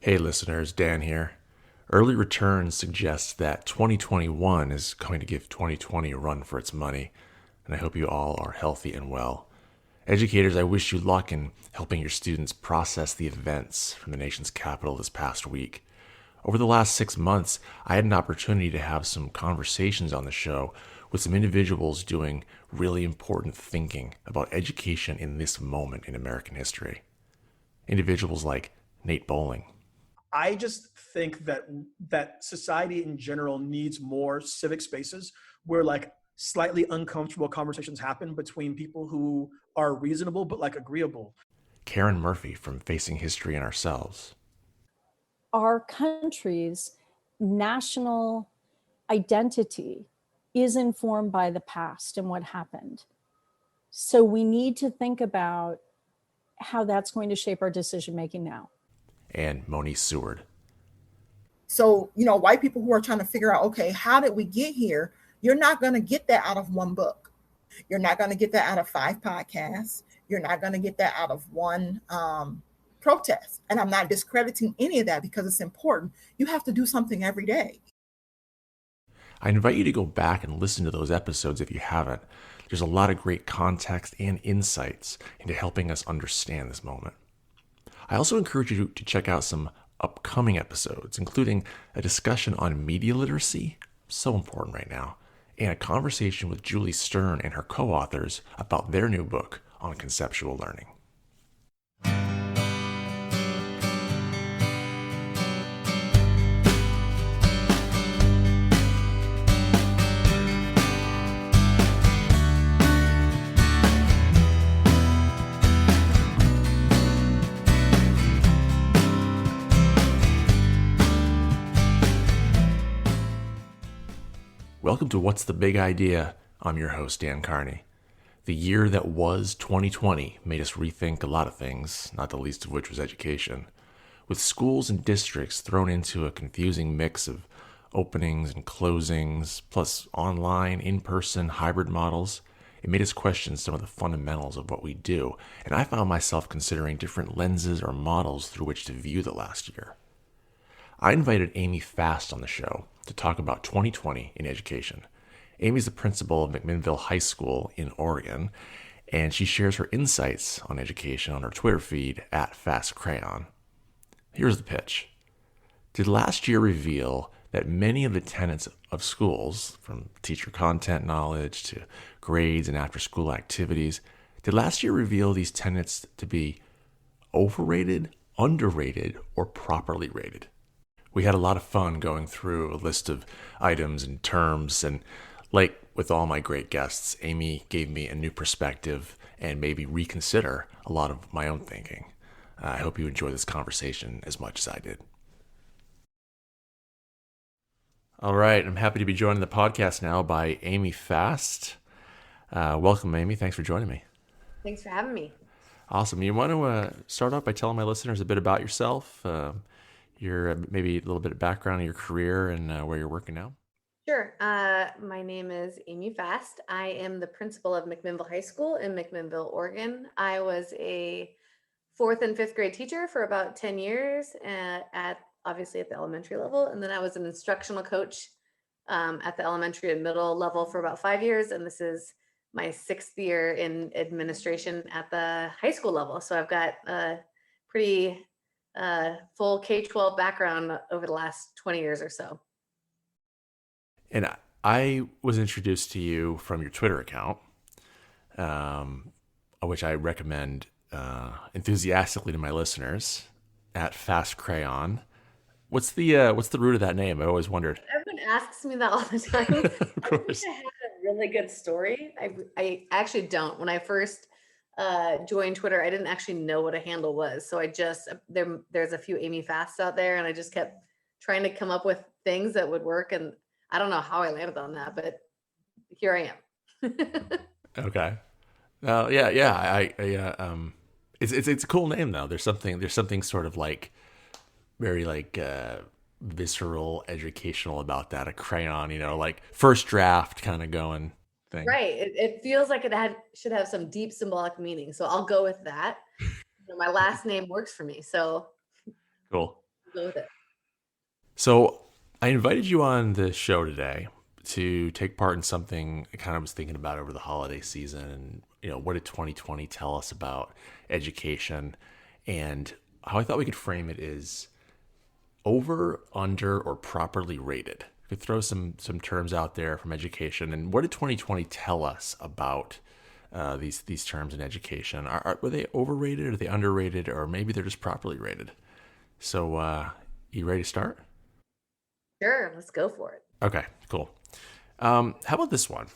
Hey listeners, Dan here. Early returns suggest that 2021 is going to give 2020 a run for its money, and I hope you all are healthy and well. Educators, I wish you luck in helping your students process the events from the nation's capital this past week. Over the last 6 months, I had an opportunity to have some conversations on the show with some individuals doing really important thinking about education in this moment in American history. Individuals like Nate Bowling. I just think that society in general needs more civic spaces where like slightly uncomfortable conversations happen between people who are reasonable but like agreeable. Karen Murphy from Facing History and Ourselves. Our country's national identity is informed by the past and what happened. So we need to think about how that's going to shape our decision making now. And Monique Seward. So, white people who are trying to figure out, okay, how did we get here? You're not going to get that out of one book. You're not going to get that out of 5 podcasts. You're not going to get that out of one protest. And I'm not discrediting any of that because it's important. You have to do something every day. I invite you to go back and listen to those episodes if you haven't. There's a lot of great context and insights into helping us understand this moment. I also encourage you to check out some upcoming episodes, including a discussion on media literacy, so important right now, and a conversation with Julie Stern and her co-authors about their new book on conceptual learning. Welcome to What's the Big Idea? I'm your host, Dan Carney. The year that was 2020 made us rethink a lot of things, not the least of which was education. With schools and districts thrown into a confusing mix of openings and closings, plus online, in-person, hybrid models, it made us question some of the fundamentals of what we do, and I found myself considering different lenses or models through which to view the last year. I invited Amy Fast on the show to talk about 2020 in education. Amy's the principal of McMinnville High School in Oregon, and she shares her insights on education on her Twitter feed at FastCrayon. Here's the pitch. Did last year reveal that many of the tenets of schools, from teacher content knowledge to grades and after-school activities, did last year reveal these tenets to be overrated, underrated, or properly rated? We had a lot of fun going through a list of items and terms, and like with all my great guests, Amy gave me a new perspective and made me reconsider a lot of my own thinking. I hope you enjoy this conversation as much as I did. All right, I'm happy to be joined in the podcast now by Amy Fast. Welcome, Amy. Thanks for joining me. Thanks for having me. Awesome. You want to start off by telling my listeners a bit about yourself? Your maybe a little bit of background of your career and where you're working now? Sure. My name is Amy Fast. I am the principal of McMinnville High School in McMinnville, Oregon. I was a 4th and 5th grade teacher for about 10 years obviously at the elementary level. And then I was an instructional coach at the elementary and middle level for about 5 years. And this is my 6th year in administration at the high school level. So I've got a pretty full K-12 background over the last 20 years or so. And I was introduced to you from your Twitter account, which I recommend enthusiastically to my listeners, at FastCrayon. What's the root of that name? I always wondered. Everyone asks me that all the time. Of course. I have a really good story. I actually don't. When I first joined Twitter, I didn't actually know what a handle was. So I just, there's a few Amy Fasts out there, and I just kept trying to come up with things that would work. And I don't know how I landed on that, but here I am. Okay. Yeah. It's a cool name though. There's something sort of like very like visceral, educational about that. A crayon, like first draft kind of going thing. Right. It feels like it should have some deep symbolic meaning. So I'll go with that. My last name works for me. So cool. go with it. So I invited you on the show today to take part in something I kind of was thinking about over the holiday season. And, what did 2020 tell us about education? And how I thought we could frame it is over, under, or properly rated. We could throw some terms out there from education. And what did 2020 tell us about these terms in education? Were they overrated? Are they underrated? Or maybe they're just properly rated? So you ready to start? Sure, let's go for it. Okay, cool. How about this one?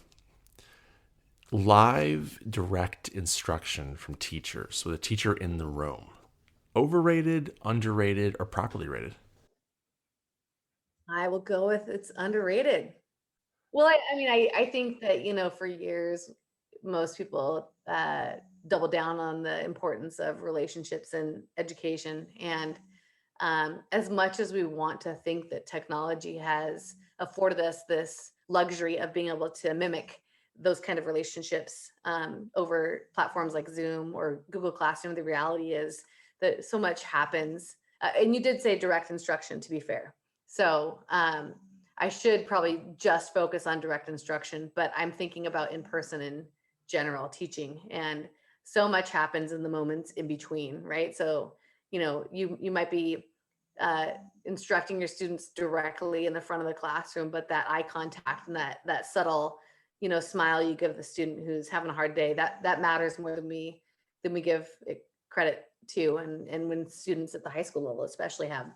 Live direct instruction from teachers with a teacher in the room. Overrated, underrated, or properly rated? I will go with it's underrated. Well, I think that, for years, most people double down on the importance of relationships and education. And as much as we want to think that technology has afforded us this luxury of being able to mimic those kind of relationships over platforms like Zoom or Google Classroom, the reality is that so much happens. And you did say direct instruction, to be fair. So I should probably just focus on direct instruction, but I'm thinking about in-person in general teaching. And so much happens in the moments in between, right? So, you might be instructing your students directly in the front of the classroom, but that eye contact and that subtle, smile you give the student who's having a hard day, that matters more than we give it credit to. And when students at the high school level especially have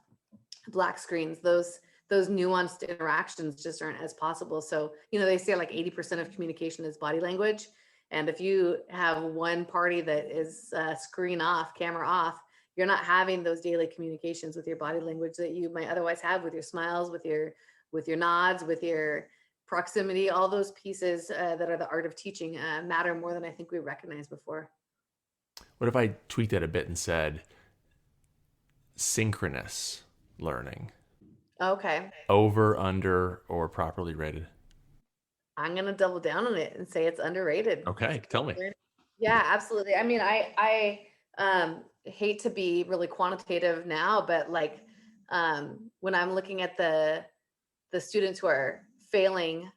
black screens, those nuanced interactions just aren't as possible. So, they say like 80% of communication is body language. And if you have one party that is screen off, camera off, you're not having those daily communications with your body language that you might otherwise have with your smiles, with your nods, with your proximity. All those pieces that are the art of teaching matter more than I think we recognized before. What if I tweaked that a bit and said synchronous learning? Okay. Over, under, or properly rated? I'm going to double down on it and say it's underrated. Okay, tell me. Yeah, absolutely. I hate to be really quantitative now, but when I'm looking at the students who are failing,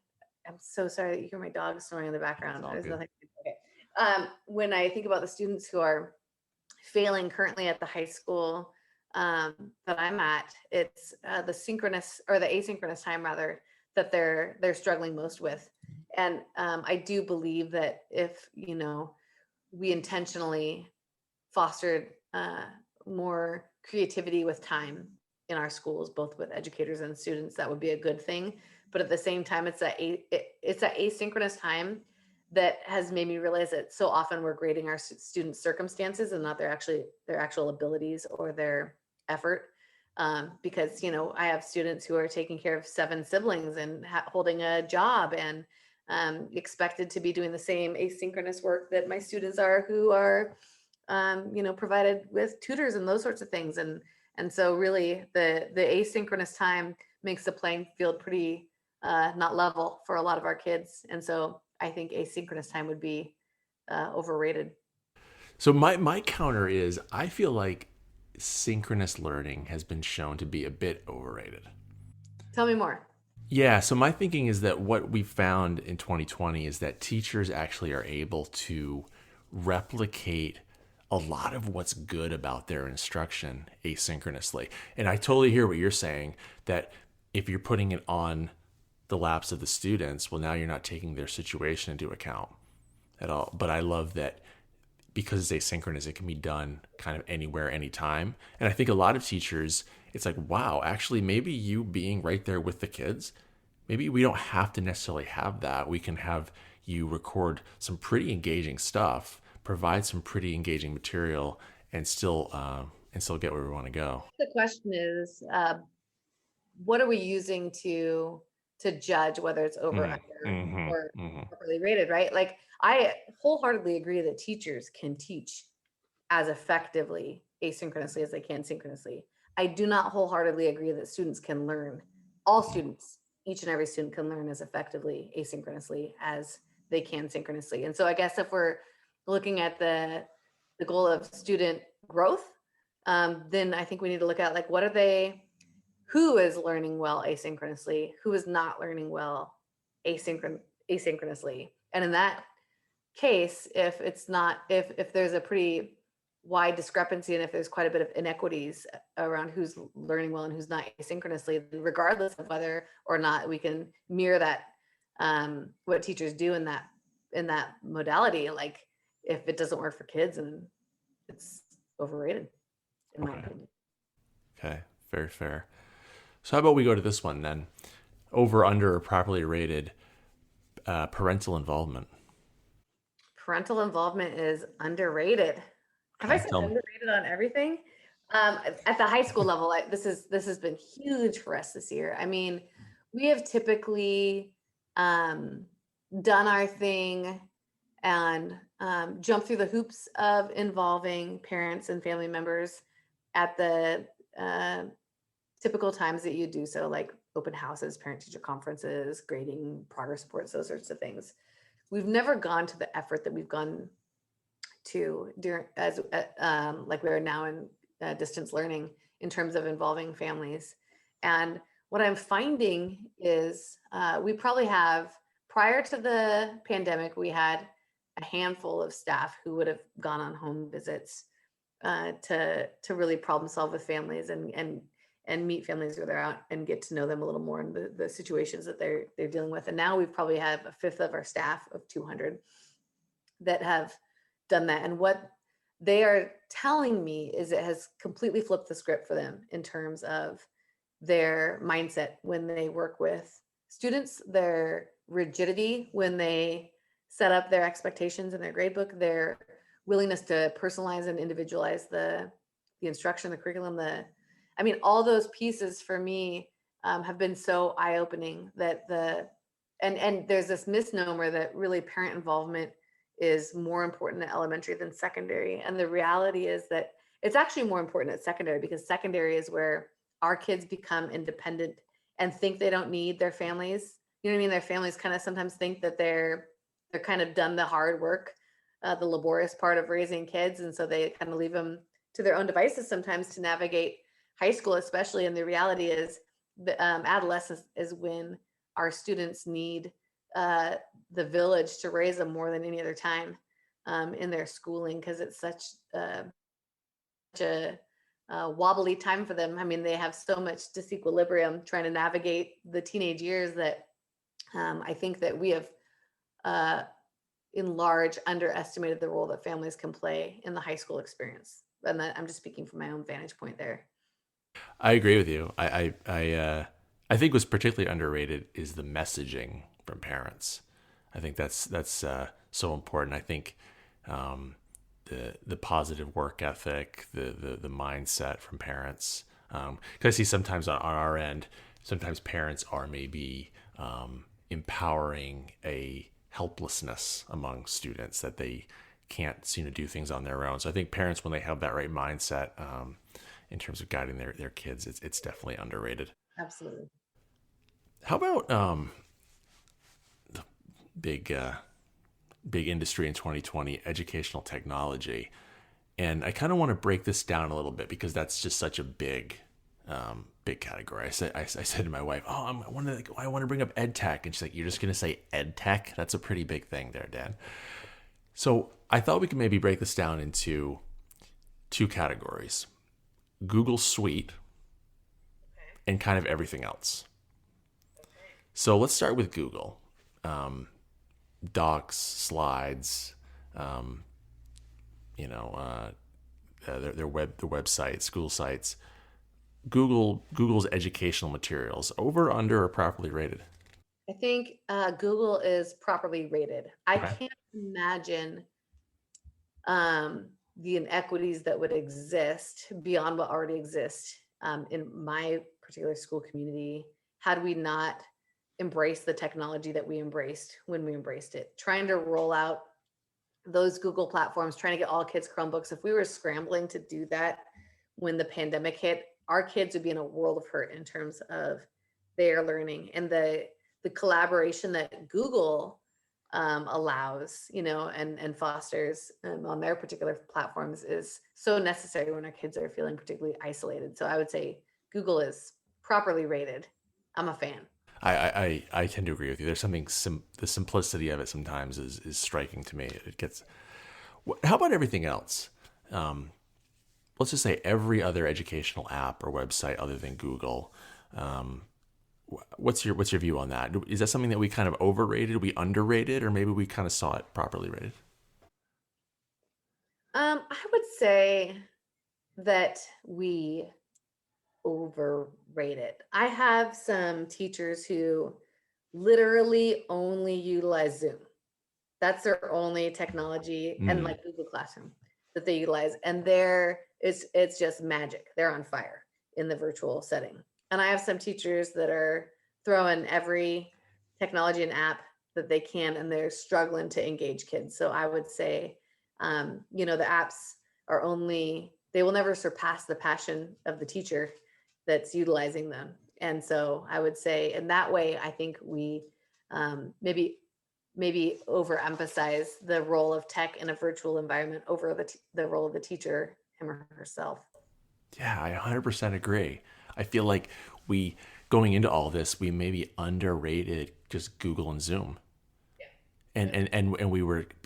I'm so sorry that you hear my dog snoring in the background. There's nothing. Okay. When I think about the students who are failing currently at the high school that I'm at, it's the synchronous or the asynchronous time rather that they're struggling most with. And I do believe that if we intentionally fostered more creativity with time in our schools, both with educators and students, that would be a good thing. But at the same time, it's that asynchronous time that has made me realize that so often we're grading our students' circumstances and not their actual abilities or their effort. Because I have students who are taking care of 7 siblings and holding a job and expected to be doing the same asynchronous work that my students are, who are provided with tutors and those sorts of things. And so really the asynchronous time makes the playing field pretty not level for a lot of our kids. And so I think asynchronous time would be overrated. So my counter is I feel like synchronous learning has been shown to be a bit overrated. Tell me more. Yeah, so my thinking is that what we found in 2020 is that teachers actually are able to replicate a lot of what's good about their instruction asynchronously. And I totally hear what you're saying, that if you're putting it on the laps of the students, well, now you're not taking their situation into account at all. But I love that because it's asynchronous, it can be done kind of anywhere, anytime. And I think a lot of teachers, it's like, wow, actually, maybe you being right there with the kids, maybe we don't have to necessarily have that. We can have you record some pretty engaging stuff, provide some pretty engaging material, and still get where we want to go. The question is, what are we using to judge whether it's over, under, or properly rated, right? Like, I wholeheartly agree that teachers can teach as effectively asynchronously as they can synchronously. I do not wholeheartedly agree that students can learn. All students, each and every student can learn as effectively asynchronously as they can synchronously. And so I guess if we're looking at the goal of student growth, then I think we need to look at like, who is learning well asynchronously, who is not learning well asynchronously. And in that case, if there's a pretty wide discrepancy and if there's quite a bit of inequities around who's learning well and who's not asynchronously, then regardless of whether or not we can mirror that, what teachers do in that modality, like if it doesn't work for kids, and it's overrated, in my opinion. Okay, very fair. So how about we go to this one then? Over, under, or properly rated parental involvement. Parental involvement is underrated. Have I said underrated on everything? At the high school level, this has been huge for us this year. I mean, we have typically done our thing and jumped through the hoops of involving parents and family members at the typical times that you do so, like open houses, parent-teacher conferences, grading, progress reports, those sorts of things. We've never gone to the effort that we've gone to during like we are now in distance learning in terms of involving families. And what I'm finding is we probably have, prior to the pandemic, we had a handful of staff who would have gone on home visits to really problem solve with families and meet families where they're out and get to know them a little more in the situations that they're dealing with. And now we probably have a fifth of our staff of 200 that have done that. And what they are telling me is it has completely flipped the script for them in terms of their mindset when they work with students, their rigidity when they set up their expectations in their gradebook, their willingness to personalize and individualize the instruction, the curriculum, all those pieces for me have been so eye-opening that and there's this misnomer that really parent involvement is more important at elementary than secondary. And the reality is that it's actually more important at secondary, because secondary is where our kids become independent and think they don't need their families. You know what I mean? Their families kind of sometimes think that they're kind of done the hard work, the laborious part of raising kids. And so they kind of leave them to their own devices sometimes to navigate high school, especially. And the reality is that adolescence is when our students need the village to raise them more than any other time in their schooling, because it's such a wobbly time for them. I mean, they have so much disequilibrium trying to navigate the teenage years that I think that we have in large underestimated the role that families can play in the high school experience. And that, I'm just speaking from my own vantage point there. I agree with you. I think what's particularly underrated is the messaging from parents. I think that's so important. I think the positive work ethic, the mindset from parents. Because I see sometimes on our end, sometimes parents are maybe empowering a helplessness among students that they can't seem to do things on their own. So I think parents, when they have that right mindset in terms of guiding their kids, it's definitely underrated. Absolutely. How about the big industry in 2020, educational technology? And I kind of want to break this down a little bit because that's just such a big category. I said to my wife, I want to bring up ed tech, and she's like, "You're just going to say ed tech? That's a pretty big thing there, Dan." So I thought we could maybe break this down into two categories: Google Suite and kind of everything else. So let's start with Google. Docs, slides, their websites, school sites. Google's educational materials, over, under, or properly rated? I think Google is properly rated. I can't imagine the inequities that would exist beyond what already exists in my particular school community had we not embraced the technology that we embraced when we embraced it. Trying to roll out those Google platforms, trying to get all kids Chromebooks. If we were scrambling to do that when the pandemic hit, our kids would be in a world of hurt in terms of their learning. And the collaboration that Google allows, and fosters on their particular platforms is so necessary when our kids are feeling particularly isolated. So I would say Google is properly rated. I'm a fan. I tend to agree with you. There's something the simplicity of it sometimes is striking to me. It gets. How about everything else? Let's just say every other educational app or website other than Google. What's your view on that? Is that something that we kind of overrated, we underrated, or maybe we kind of saw it properly rated? I would say that we overrated. I have some teachers who literally only utilize Zoom. That's their only technology, and like Google Classroom that they utilize. And it's just magic. They're on fire in the virtual setting. And I have some teachers that are throwing every technology and app that they can, and they're struggling to engage kids. So I would say, the apps they will never surpass the passion of the teacher that's utilizing them. And so I would say in that way, I think we maybe overemphasize the role of tech in a virtual environment over the role of the teacher, him or herself. Yeah, I 100% agree. I feel like going into all this, we maybe underrated just Google and Zoom. Yeah. And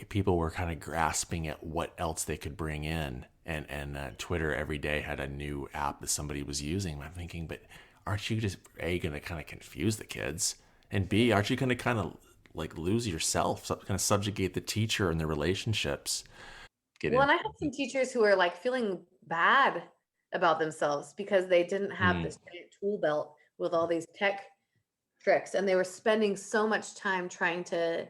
people were kind of grasping at what else they could bring in. And Twitter every day had a new app that somebody was using. I'm thinking, but aren't you just A, going to kind of confuse the kids? And B, aren't you going to kind of like lose yourself, kind of subjugate the teacher and the relationships? And I have some teachers who are like feeling bad about themselves because they didn't have this giant tool belt with all these tech tricks, and they were spending so much time trying to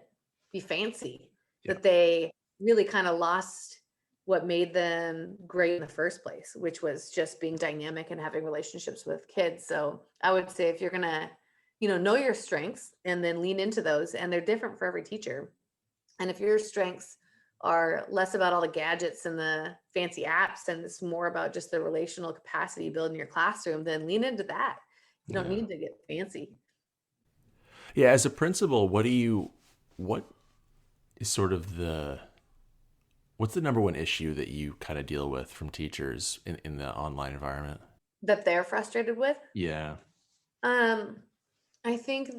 be fancy that they really kind of lost what made them great in the first place, which was just being dynamic and having relationships with kids. So I would say if you're going to, know your strengths and then lean into those, and they're different for every teacher. And if your strengths are less about all the gadgets and the fancy apps, and it's more about just the relational capacity building your classroom, then lean into that. You don't need to get fancy. Yeah. As a principal, what is sort of what's the number one issue that you kind of deal with from teachers in the online environment that they're frustrated with? Yeah. I think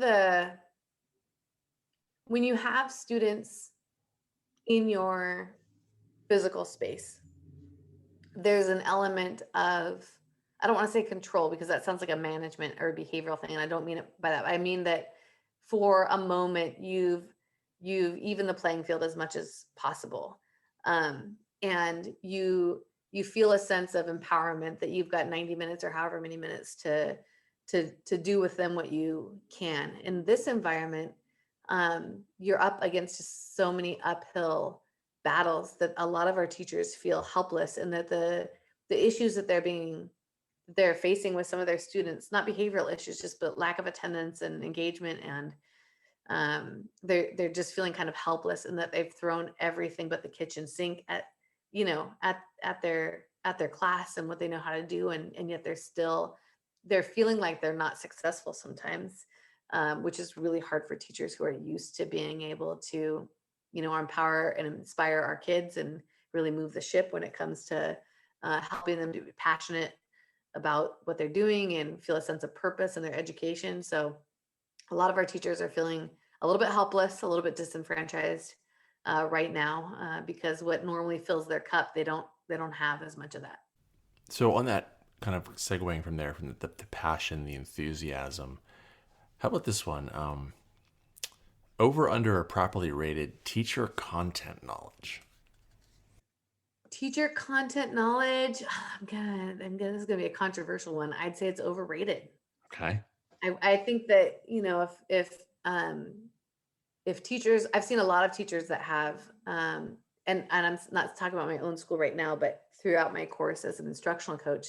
when you have students in your physical space, there's an element of, I don't want to say control because that sounds like a management or a behavioral thing, and I don't mean it by that. I mean that for a moment you've evened the playing field as much as possible, and you feel a sense of empowerment that you've got 90 minutes or however many minutes to do with them what you can. In this environment, you're up against just so many uphill battles that a lot of our teachers feel helpless, and that the issues that they're facing with some of their students, not behavioral issues, just but lack of attendance and engagement, and they're just feeling kind of helpless, and that they've thrown everything but the kitchen sink at their class and what they know how to do, and yet they're feeling like they're not successful sometimes, which is really hard for teachers who are used to being able to, empower and inspire our kids and really move the ship when it comes to helping them to be passionate about what they're doing and feel a sense of purpose in their education. So a lot of our teachers are feeling a little bit helpless, a little bit disenfranchised right now, because what normally fills their cup, they don't have as much of that. So on that, kind of segueing from there, from the passion, the enthusiasm, how about this one? Over under or properly rated teacher content knowledge? Teacher content knowledge, this is gonna be a controversial one. I'd say it's overrated. Okay. I think that, if teachers, I've seen a lot of teachers that have, and I'm not talking about my own school right now, but throughout my course as an instructional coach,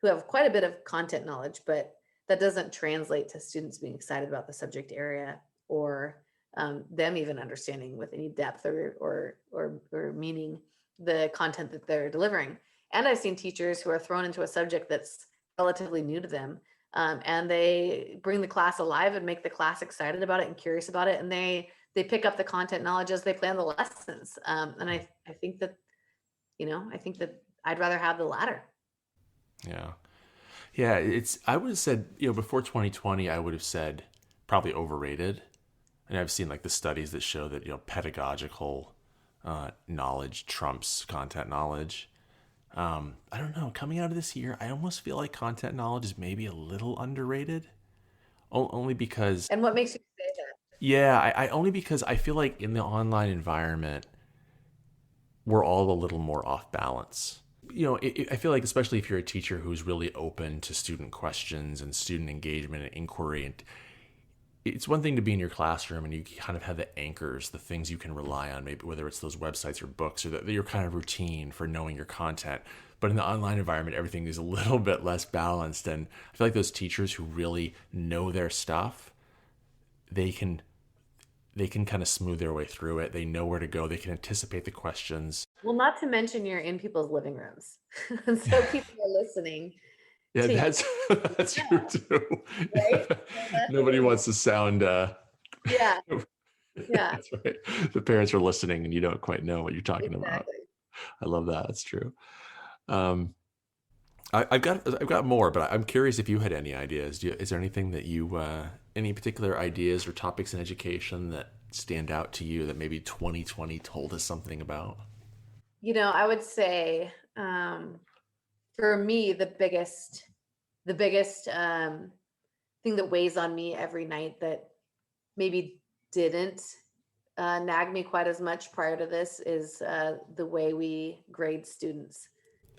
who have quite a bit of content knowledge, but that doesn't translate to students being excited about the subject area, or them even understanding with any depth or meaning the content that they're delivering. And I've seen teachers who are thrown into a subject that's relatively new to them, and they bring the class alive and make the class excited about it and curious about it, and they they pick up the content knowledge as they plan the lessons. And I think that, I think that I'd rather have the latter. Yeah. Yeah, I would have said, before 2020, I would have said probably overrated. And I've seen like the studies that show that, pedagogical knowledge trumps content knowledge. I don't know. Coming out of this year, I almost feel like content knowledge is maybe a little underrated. Only because, And what makes you say that? yeah, I only because I feel like in the online environment, we're all a little more off balance. I feel like, especially if you're a teacher who's really open to student questions and student engagement and inquiry, and it's one thing to be in your classroom and you kind of have the anchors, the things you can rely on, maybe whether it's those websites or books or your kind of routine for knowing your content. But in the online environment, everything is a little bit less balanced. And I feel like those teachers who really know their stuff, they can kind of smooth their way through it. They know where to go. They can anticipate the questions. Well, not to mention you're in people's living rooms. And so people are listening. Yeah, to that's that's Yeah. true too. Right? So that's Nobody amazing. wants to sound. Yeah. Yeah. That's right. The parents are listening, and you don't quite know what you're talking about. Exactly. I love that. That's true. I've got more, but I'm curious if you had any ideas. Is there anything that any particular ideas or topics in education that stand out to you that maybe 2020 told us something about? I would say, for me, the biggest thing that weighs on me every night that maybe didn't nag me quite as much prior to this is the way we grade students.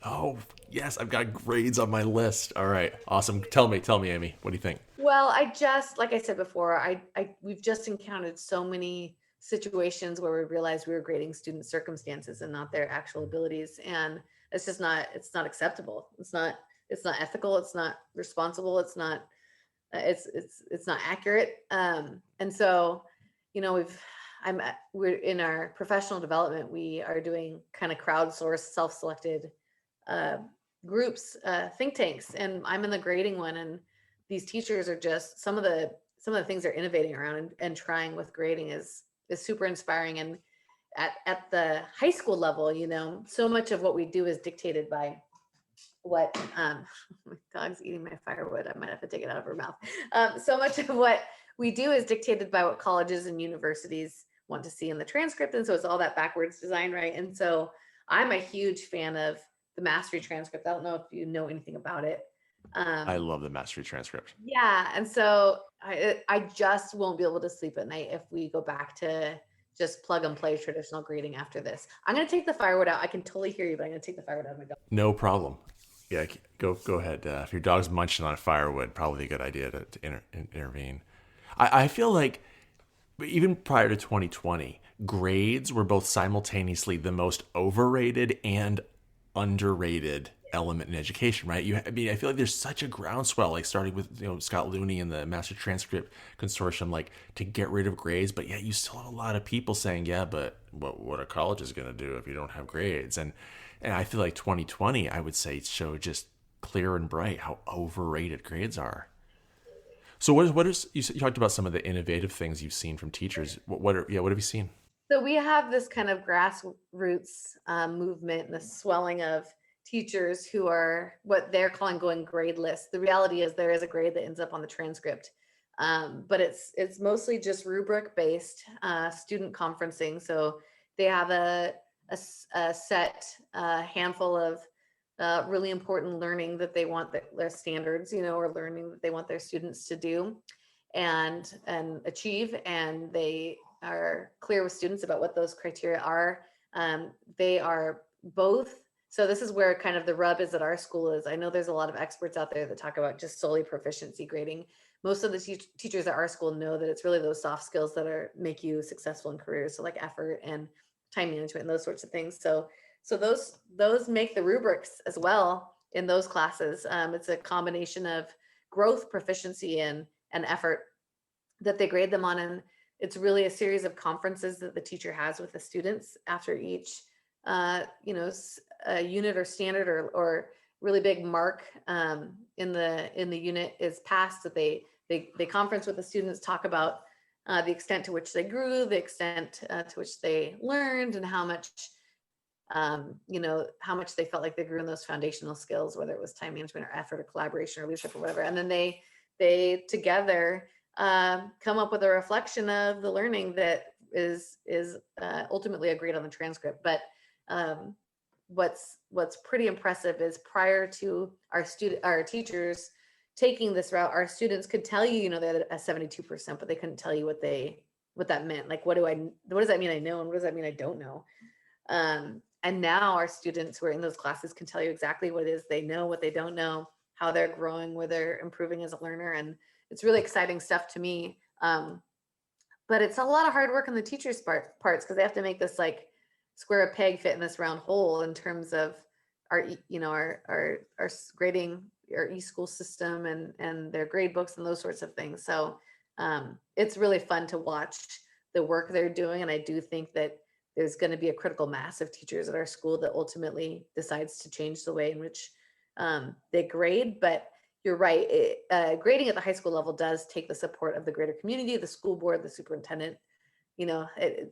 Oh, yes, I've got grades on my list. All right, awesome. Tell me, Amy, what do you think? Well, like I said before, we've just encountered so many situations where we realized we were grading student circumstances and not their actual abilities, and it's not acceptable. It's not ethical. It's not responsible. It's not accurate. And so, we're in our professional development. We are doing kind of crowdsourced, self-selected groups, think tanks, and I'm in the grading one. And these teachers are just some of the things they're innovating around and trying with grading is super inspiring. And at the high school level, so much of what we do is dictated by what my dog's eating my firewood. I might have to take it out of her mouth. So much of what we do is dictated by what colleges and universities want to see in the transcript. And so it's all that backwards design, right? And so I'm a huge fan of the mastery transcript. I don't know if you know anything about it. I love the mastery transcript. Yeah. And so I just won't be able to sleep at night if we go back to just plug and play traditional grading after this. I'm going to take the firewood out. I can totally hear you, but I'm going to take the firewood out of my dog. No problem. Yeah, go ahead. If your dog's munching on firewood, probably a good idea to intervene. I feel like even prior to 2020, grades were both simultaneously the most overrated and underrated element in education, right? I feel like there's such a groundswell, like starting with Scott Looney and the Master Transcript Consortium, like to get rid of grades, but yet you still have a lot of people saying, yeah, but what a college is going to do if you don't have grades, and I feel like 2020, I would say, showed just clear and bright how overrated grades are. So what is you talked about some of the innovative things you've seen from teachers. What have you seen? So we have this kind of grassroots movement and the swelling of teachers who are what they're calling going gradeless. The reality is there is a grade that ends up on the transcript, but it's mostly just rubric based student conferencing. So they have a set handful of really important learning that they want their standards, or learning that they want their students to do and achieve, and they are clear with students about what those criteria are. They are both. So this is where kind of the rub is at our school is I know there's a lot of experts out there that talk about just solely proficiency grading. Most of the teachers at our school know that it's really those soft skills that make you successful in careers. So like effort and time management and those sorts of things. So those make the rubrics as well in those classes. It's a combination of growth, proficiency, and effort that they grade them on. And it's really a series of conferences that the teacher has with the students after each unit or standard or really big mark in the unit is passed, that they conference with the students, talk about the extent to which they grew, the extent to which they learned, and how much, how much they felt like they grew in those foundational skills, whether it was time management or effort or collaboration or leadership or whatever. And then they together come up with a reflection of the learning that is ultimately agreed on the transcript. But what's pretty impressive is prior to our teachers taking this route, our students could tell you, they had a 72%, but they couldn't tell you what that meant. Like, what does that mean I know, and what does that mean I don't know? And now our students who are in those classes can tell you exactly what it is they know, what they don't know, how they're growing, where they're improving as a learner. And it's really exciting stuff to me. But it's a lot of hard work on the teachers' parts, because they have to make this like square a peg fit in this round hole in terms of our grading, our e-school system and their grade books and those sorts of things. So it's really fun to watch the work they're doing. And I do think that there's going to be a critical mass of teachers at our school that ultimately decides to change the way in which they grade. But you're right, grading at the high school level does take the support of the greater community, the school board, the superintendent.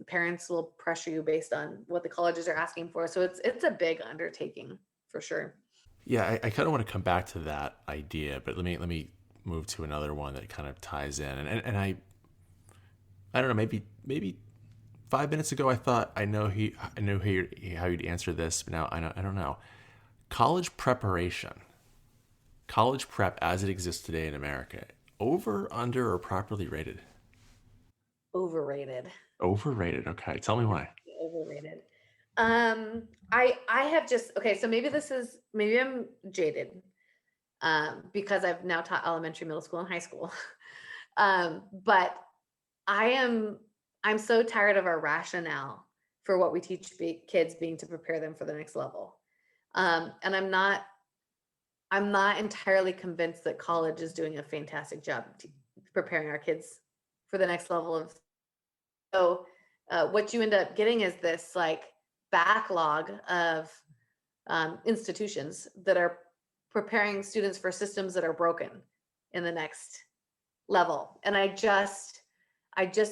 Parents will pressure you based on what the colleges are asking for. So it's a big undertaking for sure. Yeah, I kind of want to come back to that idea, but let me move to another one that kind of ties in. And I don't know, maybe 5 minutes ago I thought I know how you'd answer this, but now I don't know. College preparation, college prep as it exists today in America, over, under, or properly rated? Overrated. Overrated. Okay, tell me why. Overrated. I have okay, so maybe I'm jaded because I've now taught elementary, middle school, and high school. But I'm so tired of our rationale for what we teach kids being to prepare them for the next level. And I'm not entirely convinced that college is doing a fantastic job preparing our kids for the next level of. So what you end up getting is this like backlog of institutions that are preparing students for systems that are broken in the next level. And I just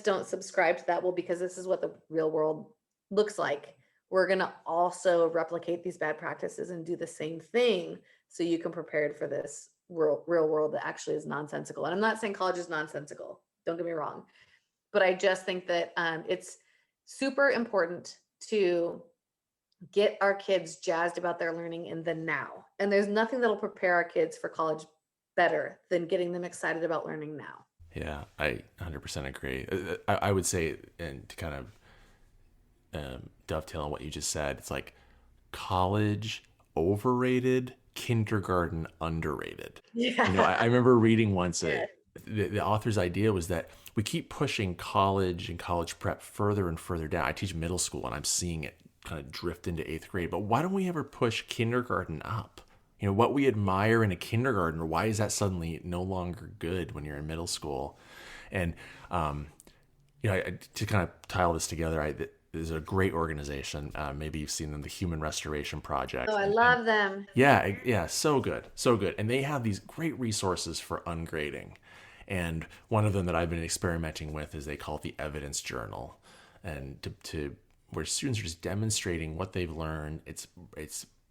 don't subscribe to that. Well, because this is what the real world looks like. We're going to also replicate these bad practices and do the same thing so you can prepare for this real world that actually is nonsensical. And I'm not saying college is nonsensical. Don't get me wrong. But I just think that it's super important to get our kids jazzed about their learning in the now. And there's nothing that'll prepare our kids for college better than getting them excited about learning now. Yeah, I 100% agree. I would say, and to kind of dovetail on what you just said, it's like college overrated, kindergarten underrated. Yeah. I remember reading once the author's idea was that we keep pushing college and college prep further and further down. I teach middle school and I'm seeing it kind of drift into 8th grade, but why don't we ever push kindergarten up? What we admire in a kindergarten, why is that suddenly no longer good when you're in middle school? And, to kind of tie all this together, there's a great organization. Maybe you've seen them, the Human Restoration Project. Oh, I love them. Yeah, so good. And they have these great resources for ungrading. And one of them that I've been experimenting with is they call it the Evidence Journal, and to where students are just demonstrating what they've learned. It's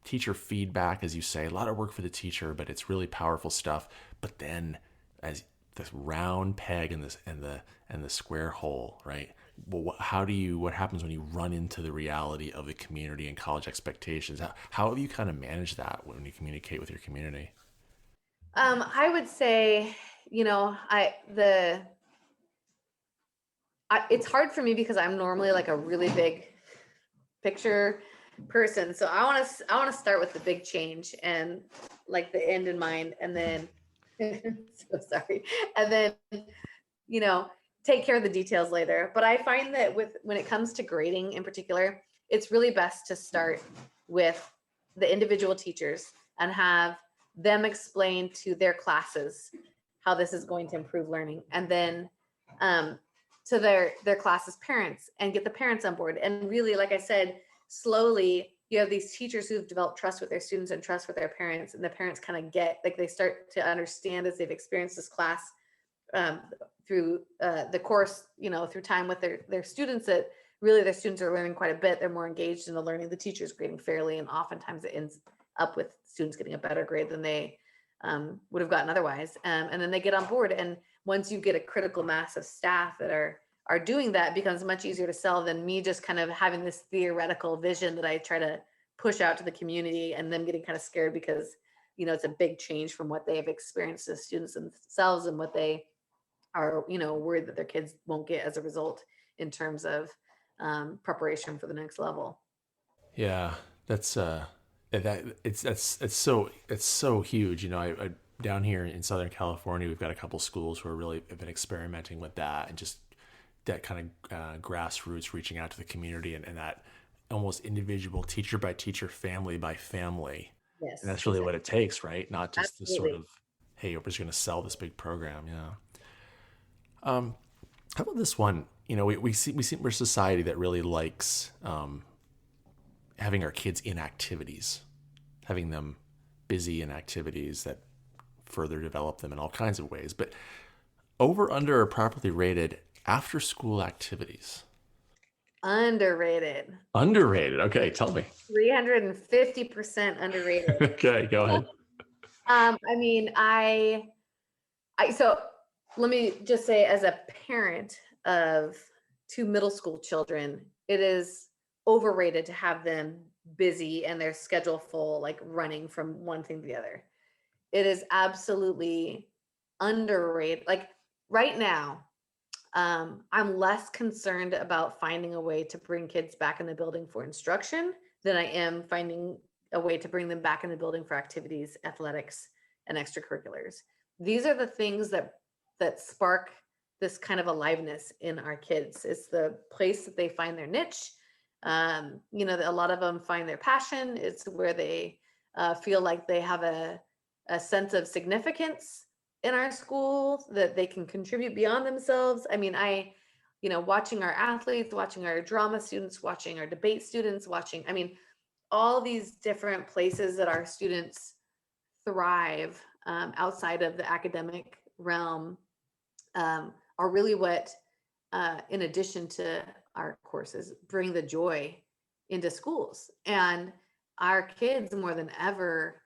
teacher feedback, as you say, a lot of work for the teacher, but it's really powerful stuff. But then, as this round peg and the square hole, right? Well, what happens when you run into the reality of the community and college expectations? How have you kind of managed that when you communicate with your community? I would say, it's hard for me because I'm normally like a really big picture person. So I want to start with the big change and like the end in mind, and then so sorry, and then take care of the details later. But I find that when it comes to grading in particular, it's really best to start with the individual teachers and have them explain to their classes how this is going to improve learning, and then to their classes' parents, and get the parents on board. And really, like I said, slowly you have these teachers who've developed trust with their students and trust with their parents, and the parents kind of get, like, they start to understand as they've experienced this class um, through the course, through time with their students, that really their students are learning quite a bit. They're more engaged in the learning. The teacher's grading fairly, and oftentimes it ends up with students getting a better grade than they would have gotten otherwise. And then they get on board. And once you get a critical mass of staff that are doing that, it becomes much easier to sell than me just kind of having this theoretical vision that I try to push out to the community, and them getting kind of scared because, it's a big change from what they have experienced as students themselves, and what they are, worried that their kids won't get as a result in terms of preparation for the next level. Yeah, that's it's so huge. I down here in Southern California, we've got a couple schools who are really have been experimenting with that, and just that kind of grassroots reaching out to the community, and that almost individual teacher by teacher, family by family. Yes. And that's really what it takes, right? Not just this sort Absolutely. of, hey, we're just going to sell this big program. Yeah. How about this one? We're a society that really likes having our kids in activities, having them busy in activities that further develop them in all kinds of ways. But over, under, or properly rated after school activities? Underrated. Underrated. Okay, tell me. 350% underrated. Okay, go ahead. So let me just say, as a parent of 2 middle school children, it is overrated to have them busy and their schedule full, like running from one thing to the other. It is absolutely underrated. Like right now, I'm less concerned about finding a way to bring kids back in the building for instruction than I am finding a way to bring them back in the building for activities, athletics, and extracurriculars. These are the things that spark this kind of aliveness in our kids. It's the place that they find their niche. A lot of them find their passion. It's where they feel like they have a sense of significance in our school, that they can contribute beyond themselves. Watching our athletes, watching our drama students, watching our debate students, all these different places that our students thrive outside of the academic realm are really what, in addition to our courses, bring the joy into schools. And our kids, more than ever,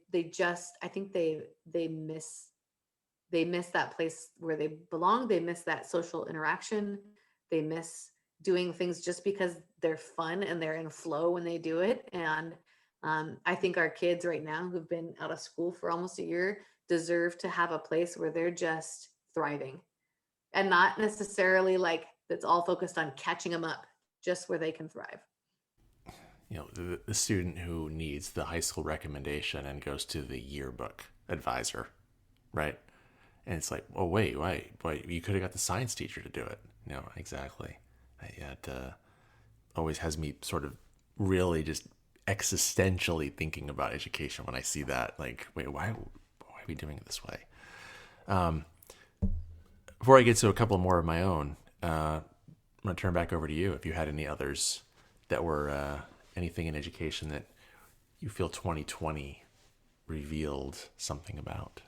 they just, I think they miss that place where they belong. They miss that social interaction. They miss doing things just because they're fun and they're in flow when they do it. And I think our kids right now, who've been out of school for almost a year, deserve to have a place where they're just thriving, and not necessarily like that's all focused on catching them up, just where they can thrive. The student who needs the high school recommendation and goes to the yearbook advisor, right? And it's like, oh, wait, you could have got the science teacher to do it. No, exactly. It always has me sort of really just existentially thinking about education when I see that. Like, wait, why are we doing it this way? Before I get to a couple more of my own, I'm going to turn back over to you if you had any others that were anything in education that you feel 2020 revealed something about.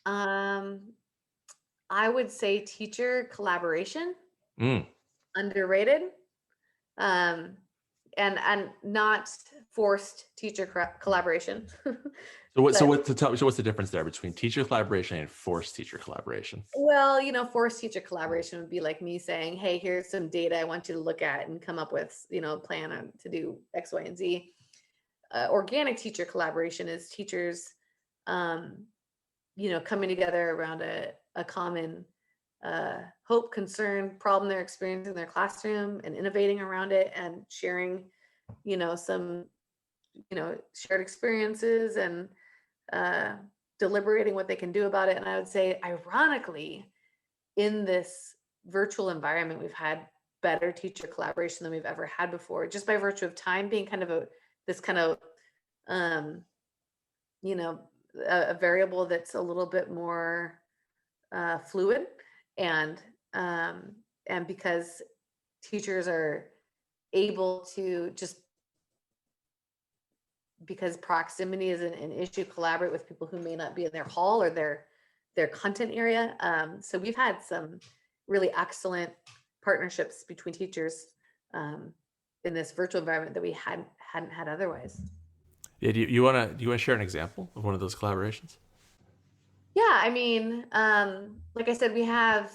I would say teacher collaboration, Mm. underrated, and not forced teacher collaboration. So what's the difference there between teacher collaboration and forced teacher collaboration? Well, forced teacher collaboration would be like me saying, hey, here's some data I want you to look at and come up with, a plan on to do X, Y, and Z. Organic teacher collaboration is teachers, coming together around a common hope, concern, problem they're experiencing in their classroom, and innovating around it, and sharing, some, shared experiences, and deliberating what they can do about it. And I would say, ironically, in this virtual environment, we've had better teacher collaboration than we've ever had before, just by virtue of time being kind of a variable that's a little bit more fluid, and because teachers are able to, just because proximity is an issue, collaborate with people who may not be in their hall or their their content area. So we've had some really excellent partnerships between teachers in this virtual environment that we hadn't had otherwise. Yeah, do you want to share an example of one of those collaborations? Yeah, I mean, like I said, we have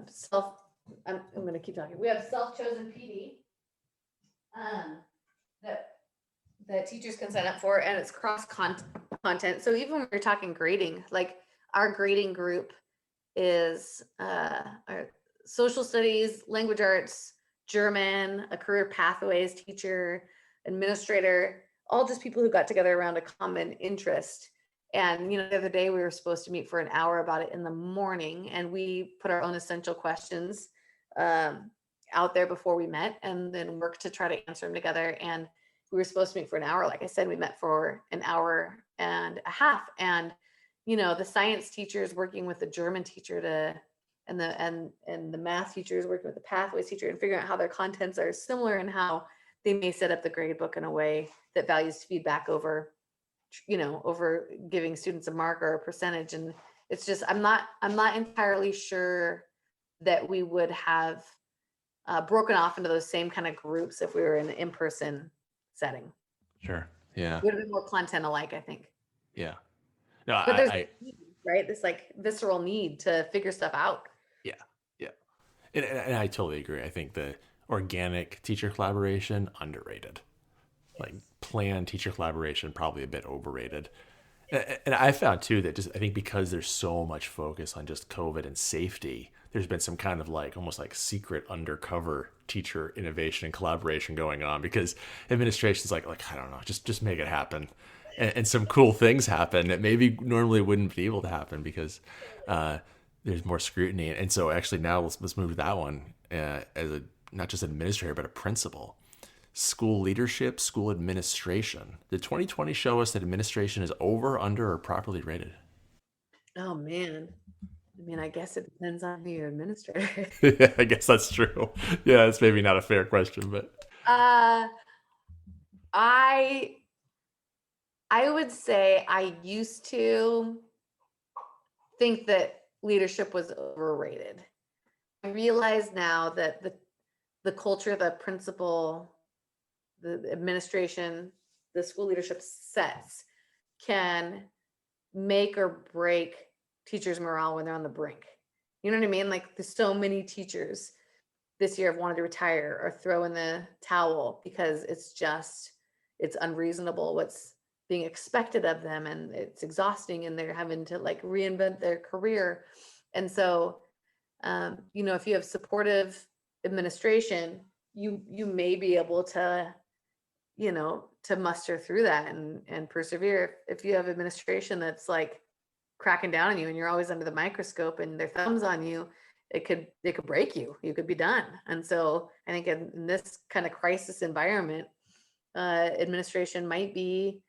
self. I'm going to keep talking. We have self-chosen PD that teachers can sign up for, and it's cross content. So even when we're talking grading, like our grading group is our social studies, language arts, German, a career pathways teacher, administrator, all just people who got together around a common interest. And, the other day we were supposed to meet for an hour about it in the morning, and we put our own essential questions out there before we met, and then worked to try to answer them together. And we were supposed to meet for an hour. Like I said, we met for an hour and a half. And, the science teachers working with the German teacher and the math teachers working with the pathways teacher, and figuring out how their contents are similar and how they may set up the grade book in a way that values feedback over giving students a mark or a percentage. And it's just, I'm not entirely sure that we would have broken off into those same kind of groups if we were in an in-person setting. Sure. Yeah. It would have been more content alike, I think. Yeah. No, But there's right, this like visceral need to figure stuff out. Yeah. Yeah. And I totally agree. I think the organic teacher collaboration, underrated. Like planned teacher collaboration, probably a bit overrated. And I found too that I think because there's so much focus on just COVID and safety, there's been some kind of like almost like secret undercover teacher innovation and collaboration going on, because administration's like I don't know, just make it happen. And some cool things happen that maybe normally wouldn't be able to happen because there's more scrutiny. And so actually now let's move to that one as a not just an administrator, but a principal. School leadership, school administration. Did 2020 show us that administration is over, under, or properly rated? Oh man. I mean, I guess it depends on who your administrator. Yeah, I guess that's true. Yeah, it's maybe not a fair question, but I would say I used to think that leadership was overrated. I realize now that the culture, the principal, the administration, the school leadership sets can make or break teachers' morale when they're on the brink. You know what I mean? Like there's so many teachers this year have wanted to retire or throw in the towel because it's unreasonable what's being expected of them, and it's exhausting, and they're having to like reinvent their career. And so, if you have supportive administration, you may be able to, to muster through that and persevere. If you have administration that's like cracking down on you and you're always under the microscope and their thumbs on you, it could break you. You could be done. And so I think in this kind of crisis environment, administration might be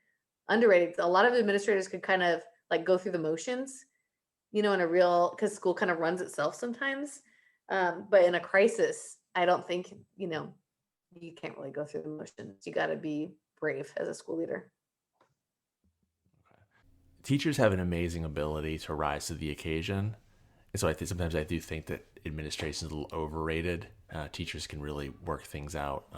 underrated. A lot of administrators could kind of like go through the motions, because school kind of runs itself sometimes. But in a crisis, I don't think, you can't really go through the motions. You got to be brave as a school leader. Teachers have an amazing ability to rise to the occasion. And so sometimes I do think that administration is a little overrated. Teachers can really work things out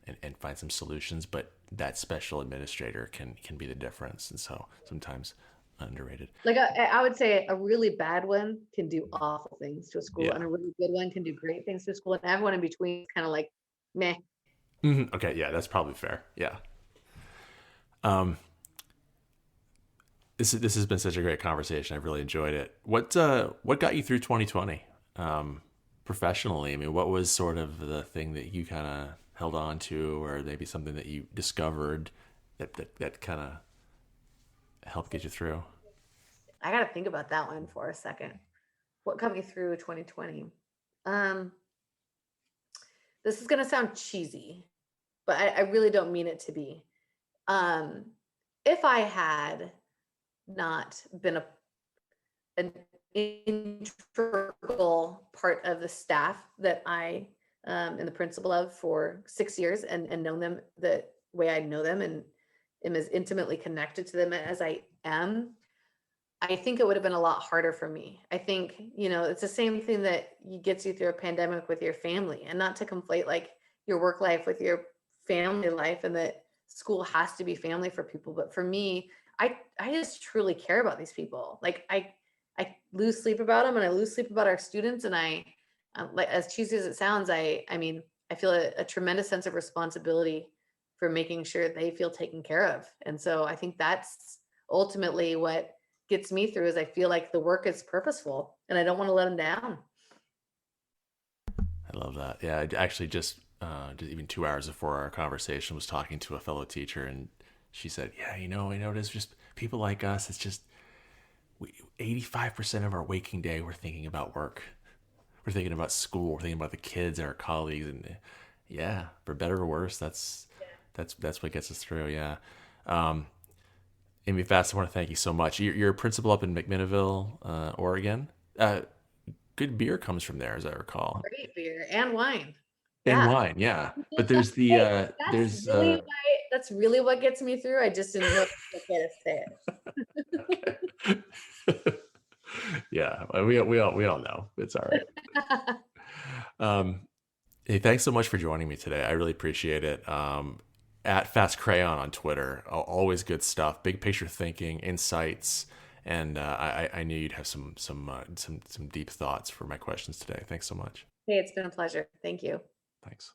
and find some solutions, but that special administrator can be the difference. And so sometimes underrated. Like I would say a really bad one can do awful things to a school, Yeah. and a really good one can do great things to a school, and everyone in between is kind of like meh. Mm-hmm. Okay, yeah, that's probably fair. Yeah. This has been such a great conversation. I've really enjoyed it. What got you through 2020 professionally? I mean, what was sort of the thing that you kind of held on to, or maybe something that you discovered that kind of helped get you through? I got to think about that one for a second. What got me through 2020? This is going to sound cheesy, but I really don't mean it to be. If I had not been an integral part of the staff that I am the principal of for 6 years and known them the way I know them, and am as intimately connected to them as I am, I think it would have been a lot harder for me. I think, it's the same thing that gets you through a pandemic with your family, and not to conflate like your work life with your family life, and that school has to be family for people. But for me, I just truly care about these people. Like I lose sleep about them, and I lose sleep about our students. And I, like, as cheesy as it sounds, I mean, I feel a tremendous sense of responsibility for making sure they feel taken care of. And so I think that's ultimately what gets me through, is I feel like the work is purposeful and I don't want to let them down. I love that. Yeah, I actually just even 2 hours before our conversation was talking to a fellow teacher, and she said, yeah, I noticed just people like us, it's just 85% of our waking day, we're thinking about work. We're thinking about school. We're thinking about the kids and our colleagues. And yeah, for better or worse, that's what gets us through. Yeah. Amy Fast, I want to thank you so much. You're a principal up in McMinnville, Oregon. Good beer comes from there, as I recall. Great beer and wine. And wine, yeah. But there's the that's really what gets me through. I just didn't know how to say it. Okay. Yeah, we all know. It's all right. Hey, thanks so much for joining me today. I really appreciate it. At Fast Crayon on Twitter, always good stuff. Big picture thinking, insights, and I knew you'd have some deep thoughts for my questions today. Thanks so much. Hey, it's been a pleasure. Thank you. Thanks.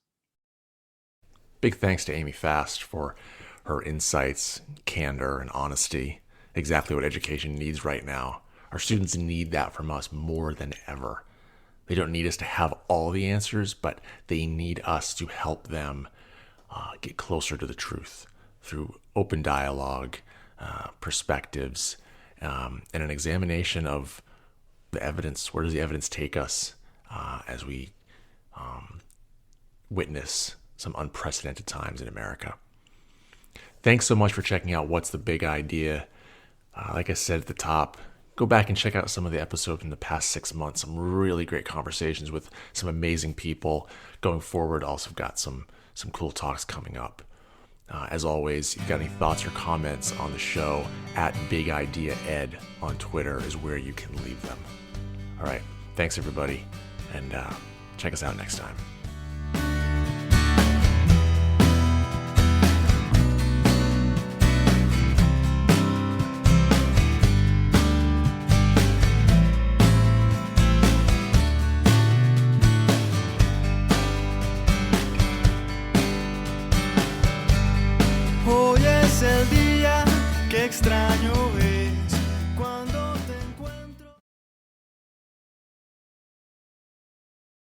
Big thanks to Amy Fast for her insights, candor, and honesty. Exactly what education needs right now. Our students need that from us more than ever. They don't need us to have all the answers, but they need us to help them get closer to the truth through open dialogue, perspectives, and an examination of the evidence. Where does the evidence take us as we witness some unprecedented times in America? Thanks so much for checking out What's the Big Idea. Like I said at the top, go back and check out some of the episodes in the past 6 months. Some really great conversations with some amazing people. Going forward, also got some cool talks coming up. As always, if you've got any thoughts or comments on the show, at Big Idea Ed on Twitter is where you can leave them. All right, thanks everybody, and check us out next time. Hoy es el día que extraño